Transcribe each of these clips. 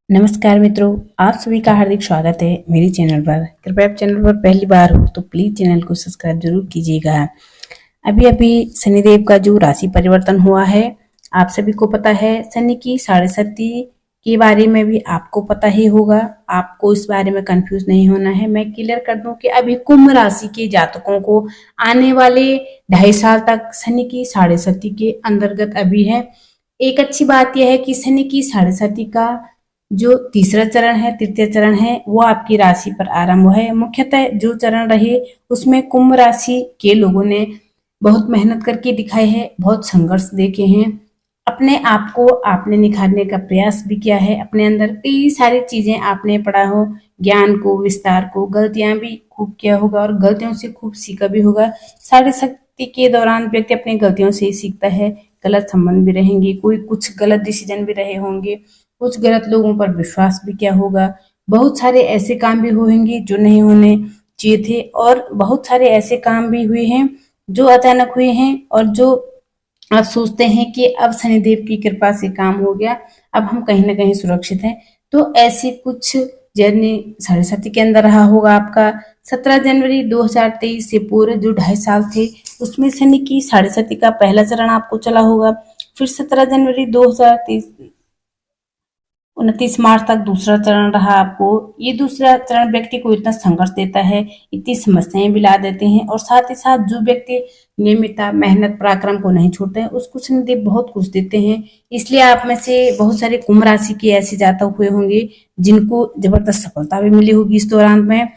नमस्कार मित्रों, आप सभी का हार्दिक स्वागत है मेरे चैनल पर। कृपया आप चैनल पर पहली बार हो तो प्लीज चैनल को सब्सक्राइब जरूर कीजिएगा। अभी अभी शनिदेव का जो राशि परिवर्तन हुआ है, आप सभी को पता है। शनि की साढ़े साती के बारे में भी आपको पता ही होगा। आपको इस बारे में कंफ्यूज नहीं होना है। मैं क्लियर कर दूं कि अभी कुंभ राशि के जातकों को आने वाले 2.5 साल तक शनि की साढ़े साती के अंतर्गत अभी है। एक अच्छी बात यह है कि शनि की साढ़े साती का जो तीसरा चरण है, तृतीय चरण है, वो आपकी राशि पर आरंभ है। मुख्यतः जो चरण रहे उसमें कुंभ राशि के लोगों ने बहुत मेहनत करके दिखाई है, बहुत संघर्ष देखे हैं। अपने आप को आपने निखारने का प्रयास भी किया है। अपने अंदर कई सारी चीजें आपने पढ़ा हो, ज्ञान को, विस्तार को, गलतियां भी खूब किया होगा और गलतियों से खूब सीखा भी होगा। साढ़े शक्ति के दौरान व्यक्ति अपनी गलतियों से ही सीखता है। गलत संबंध भी रहेंगे, कोई कुछ गलत डिसीजन भी रहे होंगे, कुछ गलत लोगों पर विश्वास भी किया होगा। बहुत सारे ऐसे काम भी होंगे जो नहीं होने चाहिए थे और बहुत सारे ऐसे काम भी हुए हैं जो अचानक हुए हैं और जो आप सोचते हैं कि अब शनिदेव की कृपा से काम हो गया, अब हम कहीं ना कहीं सुरक्षित हैं। तो ऐसी कुछ जर्नी साढ़े साथी के अंदर रहा होगा आपका। 17 जनवरी 2023 से पूरे जो 2.5 साल थे उसमें शनि की साढ़े साथी का पहला चरण आपको चला होगा। फिर 17 जनवरी 2023 29 मार्च तक दूसरा चरण रहा आपको। ये दूसरा चरण व्यक्ति को इतना संघर्ष देता है, इतनी समस्याएं भी ला देते हैं और साथ ही साथ जो व्यक्ति नियमितता, मेहनत, पराक्रम को नहीं छोड़ते हैं उसको शनिदेव बहुत कुछ देते हैं। इसलिए आप में से बहुत सारे कुंभ राशि के ऐसे जातक हुए होंगे जिनको जबरदस्त सफलता भी मिली होगी इस दौरान में।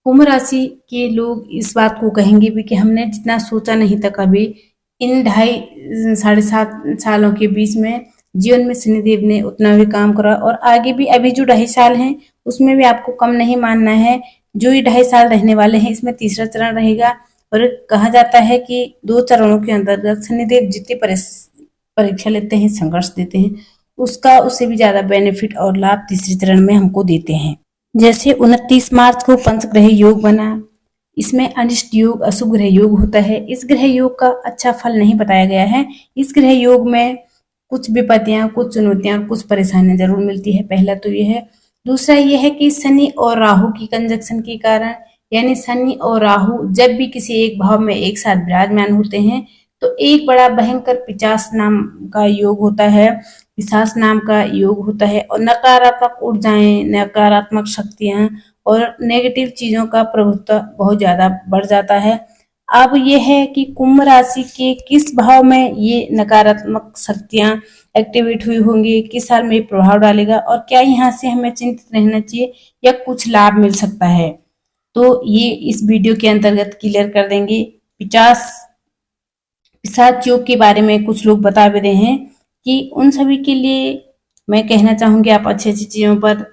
कुंभ राशि के लोग इस बात को कहेंगे भी कि हमने जितना सोचा नहीं था कभी, इन 2.5 साढ़े 7 सालों के बीच में जीवन में शनिदेव ने उतना भी काम करा और आगे भी अभी जो 2.5 साल हैं उसमें भी आपको कम नहीं मानना है। जो ये 2.5 साल रहने वाले हैं इसमें तीसरा चरण रहेगा और कहा जाता है कि 2 चरणों के अंतर्गत शनिदेव जितनी परीक्षा लेते हैं, संघर्ष देते हैं, उसका उससे भी ज्यादा बेनिफिट और लाभ तीसरे चरण में हमको देते हैं। जैसे 29 मार्च को पंचग्रह योग बना, इसमें अनिष्ट योग, अशुभ ग्रह योग होता है। इस ग्रह योग का अच्छा फल नहीं बताया गया है। इस ग्रह योग में कुछ विपत्तियां, कुछ चुनौतियां और कुछ परेशानियां जरूर मिलती है। पहला तो यह है। दूसरा यह है कि शनि और राहु की कंजक्शन के कारण, यानी शनि और राहु जब भी किसी एक भाव में एक साथ विराजमान होते हैं तो एक बड़ा भयंकर पिशाच नाम का योग होता है, पिशाच नाम का योग होता है और नकारात्मक ऊर्जाएं, नकारात्मक शक्तियां और नेगेटिव चीजों का प्रभुत्व बहुत ज्यादा बढ़ जाता है। अब ये है कि कुंभ राशि के किस भाव में ये नकारात्मक शक्तियां एक्टिवेट हुई होंगी, किस साल में ये प्रभाव डालेगा और क्या यहाँ से हमें चिंतित रहना चाहिए या कुछ लाभ मिल सकता है, तो ये इस वीडियो के अंतर्गत क्लियर कर देंगे। पिशाच योग के बारे में कुछ लोग बता भी रहे हैं कि उन सभी के लिए मैं कहना चाहूंगी आप अच्छी अच्छी चीजों पर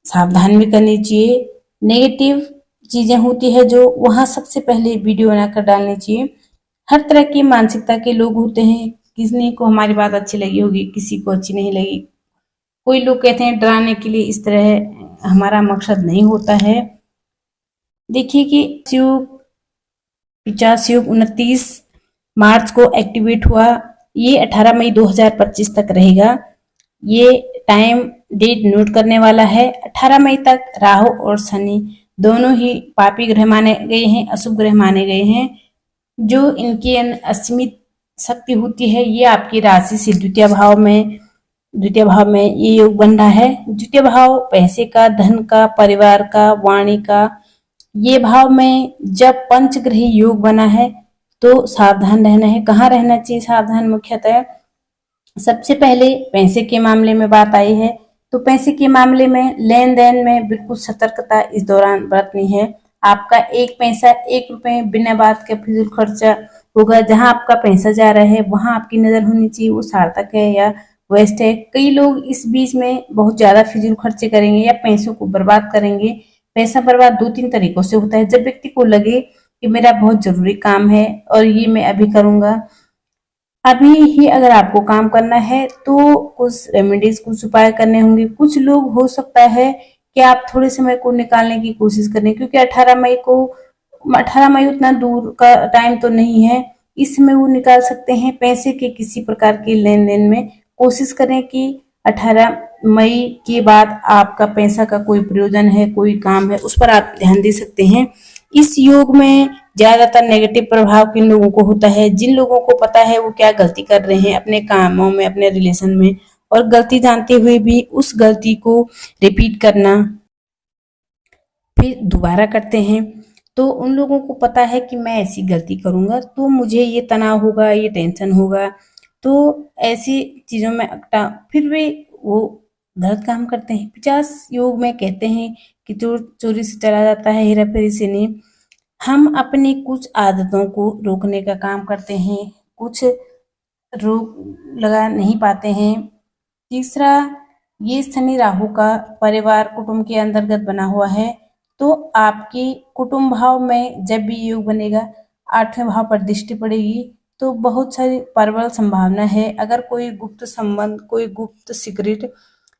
सावधान भी करनी चाहिए। नेगेटिव चीजें होती है जो वहां सबसे पहले वीडियो बनाकर डालनी चाहिए। हर तरह की मानसिकता के लोग होते हैं, किसी को हमारी बात अच्छी लगी होगी, किसी को अच्छी नहीं लगी। कोई लोग कहते हैं डराने के लिए, इस तरह हमारा मकसद नहीं होता है। देखिए कि पिशाच योग 29 मार्च को एक्टिवेट हुआ, ये 18 मई 2025 तक रहेगा। ये टाइम डेट नोट करने वाला है। 18 मई तक राहु और शनि दोनों ही पापी ग्रह माने गए हैं, अशुभ ग्रह माने गए हैं। जो इनकी असीमित शक्ति होती है ये आपकी राशि से द्वितीय भाव में ये योग बन रहा है। द्वितीय भाव पैसे का, धन का, परिवार का, वाणी का। ये भाव में जब पंचग्रह योग बना है तो सावधान रहना है। कहाँ रहना चाहिए सावधान? मुख्यतः सबसे पहले पैसे के मामले में बात आई है तो पैसे के मामले में लेन देन में बिल्कुल सतर्कता इस दौरान बरतनी है। आपका एक पैसा, 1 रुपए बिना बात के फिजूल खर्चा होगा। जहां आपका पैसा जा रहा है वहां आपकी नजर होनी चाहिए वो सार्थक है या वेस्ट है। कई लोग इस बीच में बहुत ज्यादा फिजूल खर्चे करेंगे या पैसों को बर्बाद करेंगे। पैसा बर्बाद 2-3 तरीकों से होता है। जब व्यक्ति को लगे कि मेरा बहुत जरूरी काम है और ये मैं अभी करूंगा, अभी ही अगर आपको काम करना है तो कुछ रेमेडीज, कुछ उपाय करने होंगे। कुछ लोग हो सकता है कि आप थोड़े समय को निकालने की कोशिश करें, क्योंकि 18 मई उतना दूर का टाइम तो नहीं है। इस समय वो निकाल सकते हैं। पैसे के किसी प्रकार के लेन देन में कोशिश करें कि 18 मई के बाद आपका पैसा का कोई प्रयोजन है, कोई काम है, उस पर आप ध्यान दे सकते हैं। इस योग में ज्यादातर नेगेटिव प्रभाव किन लोगों को होता है? जिन लोगों को पता है वो क्या गलती कर रहे हैं अपने कामों में, अपने रिलेशन में, और गलती जानते हुए भी उस गलती को रिपीट करना, फिर दोबारा करते हैं। तो उन लोगों को पता है कि मैं ऐसी गलती करूंगा तो मुझे ये तनाव होगा, ये टेंशन होगा, तो ऐसी चीजों में अकटा फिर भी वो गलत काम करते हैं। 50 योग में कहते हैं कि चोर चोरी से चला जाता है, हेरा फेरी से नहीं। हम अपनी कुछ आदतों को रोकने का काम करते हैं, कुछ रोक लगा नहीं पाते हैं। तीसरा, ये शनि राहु का परिवार कुटुंब के अंतर्गत बना हुआ है, तो आपकी कुटुंब भाव में जब भी योग बनेगा 8वें भाव पर दृष्टि पड़ेगी, तो बहुत सारी प्रबल संभावना है। अगर कोई गुप्त संबंध, कोई गुप्त सीक्रेट,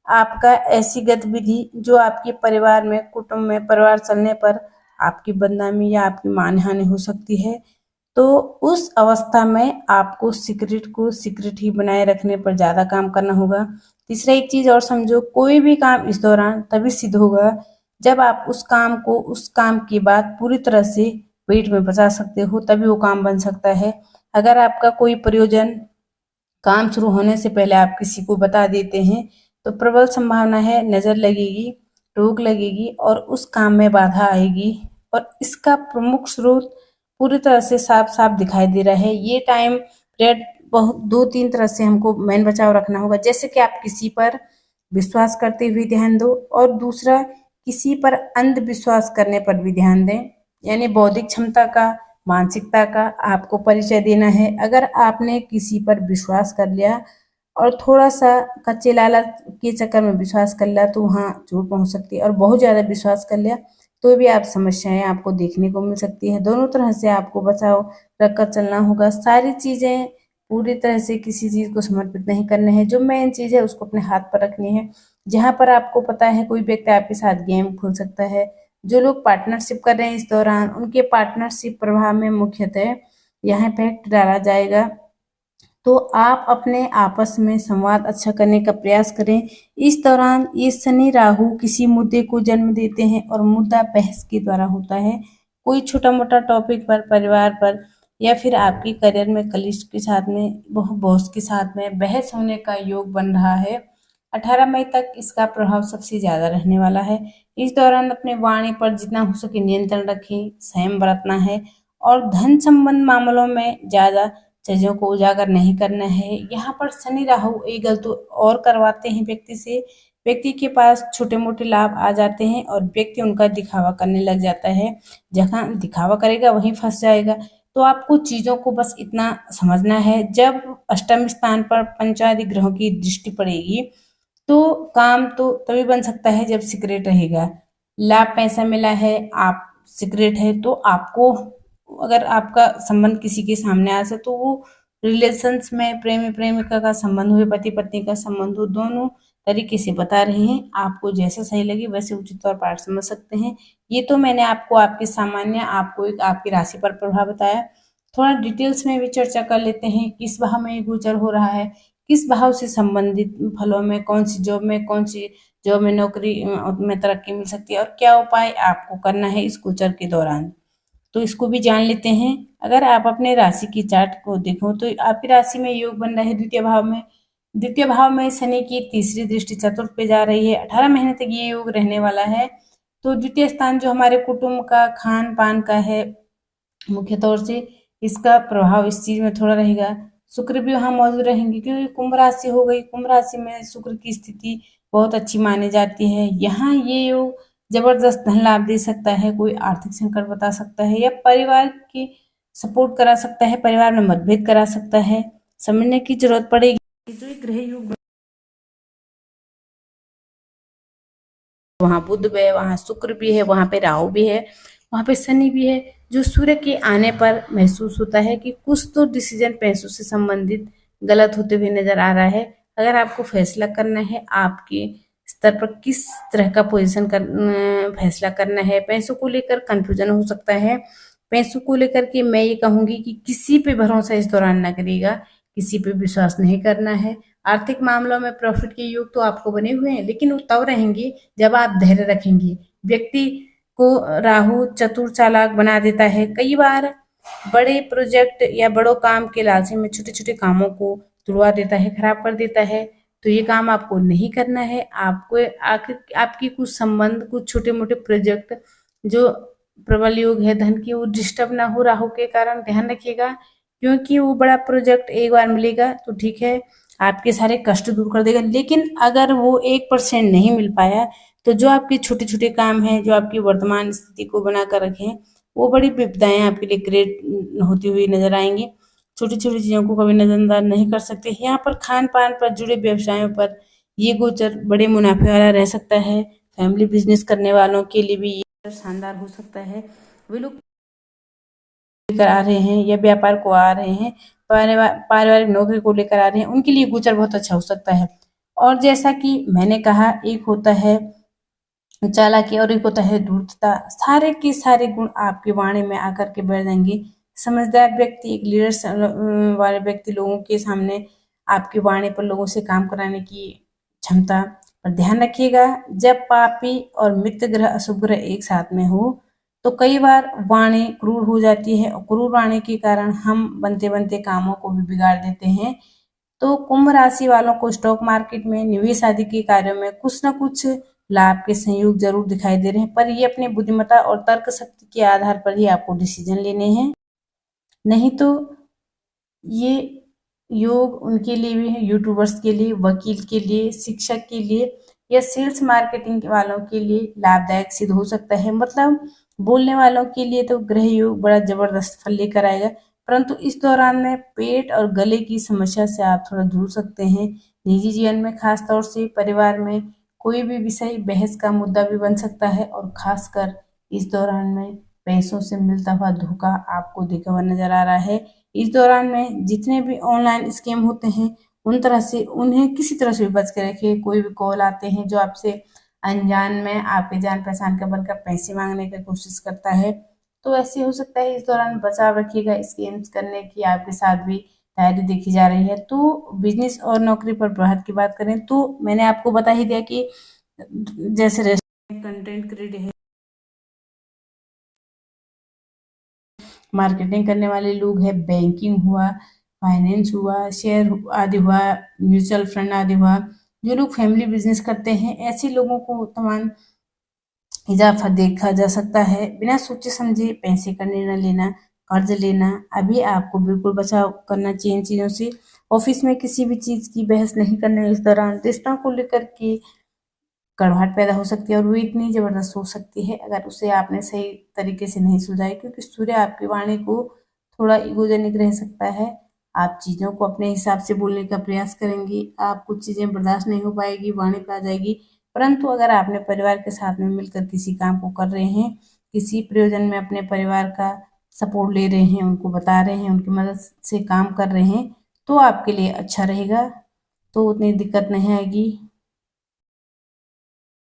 आपका ऐसी गतिविधि जो आपके परिवार में, कुटुंब में, परिवार चलने पर आपकी बदनामी या आपकी मानहानि हो सकती है, तो उस अवस्था में आपको सीक्रेट को सीक्रेट ही बनाए रखने पर ज्यादा काम करना होगा। तीसरा, एक चीज और समझो, कोई भी काम इस दौरान तभी सिद्ध होगा जब आप उस काम को उस काम के बाद पूरी तरह से पेट में पचा सकते हो, तभी वो काम बन सकता है। अगर आपका कोई प्रयोजन काम शुरू होने से पहले आप किसी को बता देते हैं तो प्रबल संभावना है नजर लगेगी, रोक लगेगी और उस काम में बाधा आएगी, और इसका प्रमुख स्रोत पूरी तरह से साफ साफ दिखाई दे रहा है। ये टाइम पीरियड बहुत 2-3 तरह से हमको मैन बचाव रखना होगा। जैसे कि आप किसी पर विश्वास करते हुए ध्यान दो, और दूसरा, किसी पर अंधविश्वास करने पर भी ध्यान दें। यानी बौद्धिक क्षमता का, मानसिकता का आपको परिचय देना है। अगर आपने किसी पर विश्वास कर लिया और थोड़ा सा कच्चे लालच के चक्कर में विश्वास कर लिया तो वहाँ चोट पहुंच सकती है, और बहुत ज्यादा विश्वास कर लिया तो भी आप समस्याएं आपको देखने को मिल सकती है। दोनों तरह से आपको बचाव रखकर चलना होगा। सारी चीजें पूरी तरह से किसी चीज को समर्पित नहीं करने हैं, जो मेन चीज है उसको अपने हाथ पर रखनी है। जहां पर आपको पता है कोई व्यक्ति आपके साथ गेम खोल सकता है, जो लोग पार्टनरशिप कर रहे हैं इस दौरान, उनके पार्टनरशिप प्रभाव में मुख्यतः यहाँ इफेक्ट डाला जाएगा। तो आप अपने आपस में संवाद अच्छा करने का प्रयास करें। इस दौरान ये शनि राहु किसी मुद्दे को जन्म देते हैं और मुद्दा बहस के द्वारा होता है। कोई छोटा मोटा टॉपिक पर, परिवार पर, या फिर आपके करियर में कलीग के साथ में, बॉस के साथ में बहस होने का योग बन रहा है। 18 मई तक इसका प्रभाव सबसे ज्यादा रहने वाला है। इस दौरान अपने वाणी पर जितना हो सके नियंत्रण रखें, संयम बरतना है, और धन संबंध मामलों में ज्यादा चीजों को उजागर नहीं करना है। यहाँ पर शनि राहु एक गलती और करवाते हैं व्यक्ति से। व्यक्ति के पास छोटे मोटे लाभ आ जाते हैं और व्यक्ति उनका दिखावा करने लग जाता है। जहाँ दिखावा करेगा वहीं फंस जाएगा। तो आपको चीजों को बस इतना समझना है, जब अष्टम स्थान पर पंचादि ग्रहों की दृष्टि पड़ेगी तो काम तो तभी बन सकता है जब सीक्रेट रहेगा। लाभ पैसा मिला है, आप सीक्रेट है, तो आपको, अगर आपका संबंध किसी के सामने आ जाए तो वो रिलेशंस में प्रेमी प्रेमिका का संबंध हो, पति पत्नी का संबंध हो, दोनों तरीके से बता रहे हैं। आपको जैसा सही लगे वैसे उचित तौर पर समझ सकते हैं। ये तो मैंने आपको आपके सामान्य, आपको एक आपकी राशि पर प्रभाव बताया। थोड़ा डिटेल्स में भी चर्चा कर लेते हैं। किस भाव में ये गोचर हो रहा है, किस भाव से संबंधित फलों में, कौन सी जॉब में, कौन सी जॉब में नौकरी में तरक्की मिल सकती है, और क्या उपाय आपको करना है इस गोचर के दौरान, तो इसको भी जान लेते हैं। अगर आप अपने राशि की चार्ट को देखो तो आपकी राशि में योग बन रहा है द्वितीय भाव में। द्वितीय भाव में शनि की तीसरी दृष्टि चतुर्थ पे जा रही है। 18 महीने तक ये योग रहने वाला है। तो द्वितीय स्थान जो हमारे कुटुंब का, खान पान का है, मुख्य तौर से इसका प्रभाव इस चीज में थोड़ा रहेगा। शुक्र भी वहां मौजूद रहेंगे क्योंकि कुंभ राशि हो गई। कुंभ राशि में शुक्र की स्थिति बहुत अच्छी मानी जाती है। यहाँ ये योग जबरदस्त धन लाभ दे सकता है, कोई आर्थिक संकट बता सकता है, या परिवार की सपोर्ट करा सकता है, परिवार में मतभेद करा सकता है, समझने की जरूरत पड़ेगी। तो एक ग्रह योग, वहां बुध भी है, वहां शुक्र भी है, वहां पे राहु भी है, वहां पे शनि भी है, जो सूर्य के आने पर महसूस होता है कि कुछ तो डिसीजन पैसों से संबंधित गलत होते हुए नजर आ रहा है। अगर आपको फैसला करना है, आपके स्तर पर किस तरह का पोजीशन फैसला करना है, पैसों को लेकर कंफ्यूजन हो सकता है। पैसों को लेकर के मैं ये कहूंगी कि किसी पे भरोसा इस दौरान ना करिएगा, किसी पे विश्वास नहीं करना है। आर्थिक मामलों में प्रॉफिट के योग तो आपको बने हुए हैं, लेकिन वो तब रहेंगे जब आप धैर्य रखेंगे। व्यक्ति को राहु चतुर चालाक बना देता है। कई बार बड़े प्रोजेक्ट या बड़ों काम के लालच में छोटे-छोटे कामों को तुड़वा देता है, खराब कर देता है। तो ये काम आपको नहीं करना है। आपको आखिर आपकी कुछ संबंध, कुछ छोटे-मोटे प्रोजेक्ट जो प्रबल योग है धन की, वो डिस्टर्ब ना हो राहु के कारण, ध्यान रखिएगा। क्योंकि वो बड़ा प्रोजेक्ट एक बार मिलेगा तो ठीक है, आपके सारे कष्ट दूर कर देगा। लेकिन अगर वो 1% नहीं मिल पाया, तो जो आपके छोटे-छोटे काम हैं, जो आपकी वर्तमान स्थिति को बनाकर रखे हैं, वो बड़ी विपदाएँ आपके लिए क्रिएट होती हुई नज़र आएँगी। छोटी-छोटी चीज़ों को कभी नज़रअंदाज नहीं कर सकते। यहाँ पर खान-पान पर जुड़े व्यवसायों पर ये गोचर बड़े मुनाफ़े वाला रह सकता है। फैमिली बिज़नेस करने वालों के लिए भी ये शानदार हो सकता है। वे लोग लेकर आ रहे हैं या व्यापार को आ रहे हैं, पारिवारिक नौकरी को लेकर आ रहे हैं, उनके लिए गोचर बहुत अच्छा हो सकता है। और जैसा कि मैंने कहा, एक होता है चालाकी और एक होता है धूर्तता। सारे के सारे गुण आपकी वाणी में आकर के बैठ जाएंगे। समझदार व्यक्ति, एक लीडर वाले व्यक्ति लोगों के सामने आपकी वाणी पर लोगों से काम कराने की क्षमता। पर ध्यान रखिएगा, जब पापी और मित्र ग्रह अशुभ ग्रह एक साथ में हो तो कई बार वाणी क्रूर हो जाती है, और क्रूर वाणी के कारण हम बनते बनते कामों को भी बिगाड़ देते हैं। तो कुंभ राशि वालों को स्टॉक मार्केट में, निवेश आदि के कार्यों में कुछ न कुछ लाभ के संयोग जरूर दिखाई दे रहे हैं, पर ये अपनी बुद्धिमत्ता और तर्क शक्ति के आधार पर ही आपको डिसीजन लेने हैं। नहीं तो ये योग उनके लिए भी है, यूट्यूबर्स के लिए, वकील के लिए, शिक्षक के लिए या सेल्स मार्केटिंग वालों के लिए लाभदायक सिद्ध हो सकता है। मतलब बोलने वालों के लिए तो ग्रह योग बड़ा जबरदस्त फल लेकर आएगा, परंतु इस दौरान में पेट और गले की समस्या से आप थोड़ा जूझ सकते हैं। निजी जीवन में, खास तौर से परिवार में कोई भी विषय बहस का मुद्दा भी बन सकता है, और खासकर इस दौरान में पैसों से मिलता हुआ धोखा आपको दिखा हुआ नजर आ रहा है। इस दौरान में जितने भी ऑनलाइन स्कैम होते हैं, उन तरह से उन्हें किसी तरह से भी बच के रखिए। कोई भी कॉल आते हैं जो आपसे अनजान में आपके जान पहचान का बनकर पैसे मांगने की कोशिश करता है, तो ऐसे हो सकता है। इस दौरान बचाव रखिएगा, स्कैम्स करने की आपके साथ भी तैयारी देखी जा रही है। तो बिजनेस और नौकरी पर प्रभाव की बात करें तो मैंने आपको बता ही दिया कि जैसे रेस्टोरेंट, कंटेंट क्रिएटर, मार्केटिंग करने वाले लोग हैं, बैंकिंग हुआ, फाइनेंस हुआ, शेयर आदि हुआ, म्यूचुअल फंड आदि हुआ, जो लोग फैमिली बिजनेस करते हैं, ऐसे लोगों को तमाम इजाफा देखा जा सकता है। बिना सोचे समझे पैसे का निर्णय लेना, कर्ज लेना, अभी आपको बिल्कुल बचाव करना चाहिए इन चीज़ों से। ऑफिस में किसी भी चीज़ की बहस नहीं करनी इस दौरान। रिश्तों को लेकर के कड़वाहट पैदा हो सकती है, और वो इतनी ज़बरदस्त हो सकती है अगर उसे आपने सही तरीके से नहीं सुलझाई, क्योंकि सूर्य आपकी वाणी को थोड़ा ईगोजेनिक रह सकता है। आप चीज़ों को अपने हिसाब से बोलने का प्रयास करेंगी, आप कुछ चीज़ें बर्दाश्त नहीं हो पाएगी, वाणी पे आ जाएगी। परंतु अगर आपने परिवार के साथ में मिलकर किसी काम को कर रहे हैं, किसी प्रयोजन में अपने परिवार का सपोर्ट ले रहे हैं, उनको बता रहे हैं, उनकी मदद से काम कर रहे हैं, तो आपके लिए अच्छा रहेगा, तो उतनी दिक्कत नहीं आएगी।